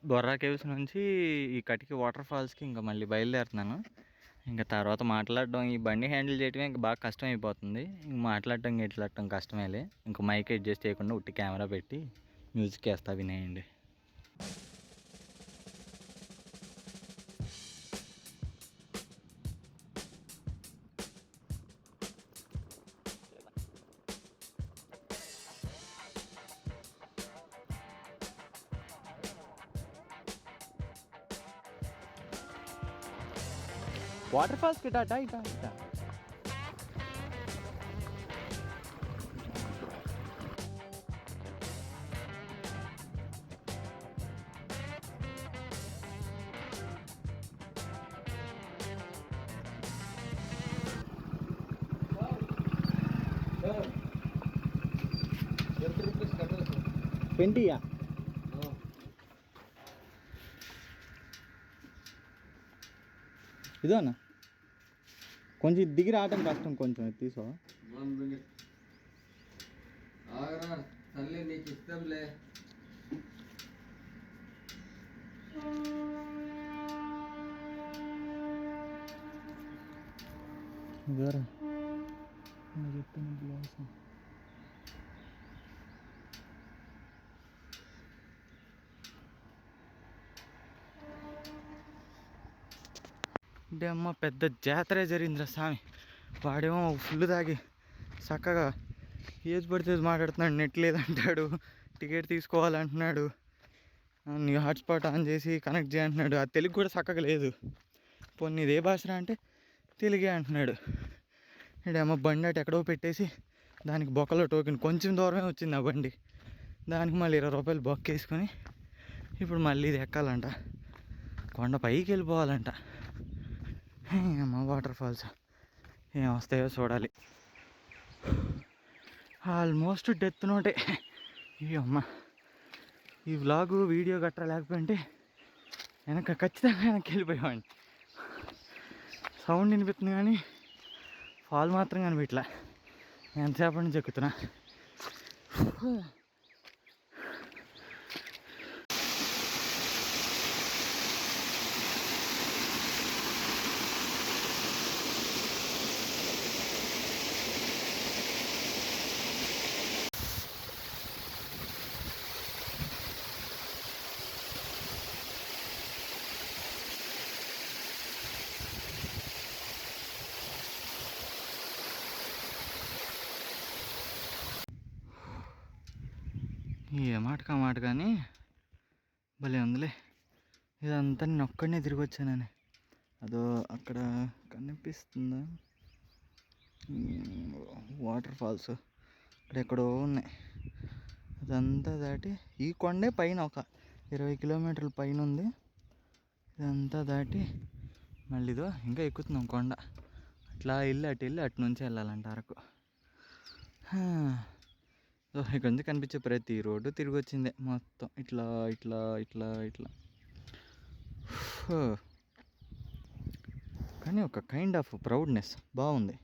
Borra caves నుంచి ఈ కటికి water ఫాల్స్కి ఇంకా మళ్ళీ బయలుదేరుతున్నాను. ఇంకా తర్వాత మాట్లాడడం, ఈ బండి హ్యాండిల్ చేయడమే ఇంకా బాగా కష్టం అయిపోతుంది. ఇంక మాట్లాడటం గిట్లాడటం కష్టమేలే. ఇంకా మైక్ అడ్జస్ట్ చేయకుండా ఉట్టి కెమెరా పెట్టి మ్యూజిక్ వేస్తా, వినేయండి. వాటర్ ఫాల్స్ కి ఇటా ఇటా ఇటా పెంటియా ఇదోనా కొంచెం దిగి రావటం కష్టం, కొంచెం తీసో నీకు ఇష్టంలే. అంటే అమ్మ పెద్ద జాతరే జరిగిందిరా స్వామి. వాడేమో ఫుల్ తాగి చక్కగా ఏది పడితే మాట్లాడుతున్నాడు, నెట్ లేదంటాడు, టికెట్ తీసుకోవాలంటున్నాడు, నీ హాట్స్పాట్ ఆన్ చేసి కనెక్ట్ చేయంటున్నాడు. ఆ తెలుగు కూడా చక్కగా లేదు. పోనీ ఇదే భాషరా అంటే తెలుగే అంటున్నాడు. ఇడేమో బండి అటు ఎక్కడో పెట్టేసి దానికి బొక్కలో టోకెన్ కొంచెం దూరమే వచ్చింది ఆ బండి, దానికి మళ్ళీ 20 రూపాయలు బొక్క వేసుకొని ఇప్పుడు మళ్ళీ ఇది ఎక్కాలంట, కొండ పైకి వెళ్ళిపోవాలంట. అమ్మ వాటర్ ఫాల్స్ ఏం వస్తాయో చూడాలి. ఆల్మోస్ట్ డెత్ నోటే. అమ్మ ఈ వ్లాగు వీడియో గట్రా లేకపోయింటే ఖచ్చితంగా వెనక్కి వెళ్ళిపోయేవాడిని. సౌండ్ వినిపిస్తుంది కానీ ఫాల్ మాత్రం కనిపించలే. ఎంతసేపటి నుంచి ఎక్కుతున్నా. ఏ మాటకా మాట కానీ భలే ఉందిలే. ఇదంతా నేను ఒక్కడనే తిరిగి వచ్చానని. అదో అక్కడ కనిపిస్తుందా వాటర్ ఫాల్స్, ఇక్కడ ఎక్కడో ఉన్నాయి. అదంతా దాటి ఈ కొండే పైన ఒక 20 కిలోమీటర్ల పైన ఉంది. ఇదంతా దాటి మళ్ళీ ఇదో ఇంకా ఎక్కుతున్నాం కొండ. అట్లా అటు అటు నుంచి వెళ్ళాలంట అరకు. ఇక్కడ నుంచి కనిపించే ప్రతి రోడ్డు తిరిగి వచ్చిందే మొత్తం. ఇట్లా ఇట్లా ఇట్లా ఇట్లా. కానీ ఒక కైండ్ ఆఫ్ ప్రౌడ్నెస్ బాగుంది.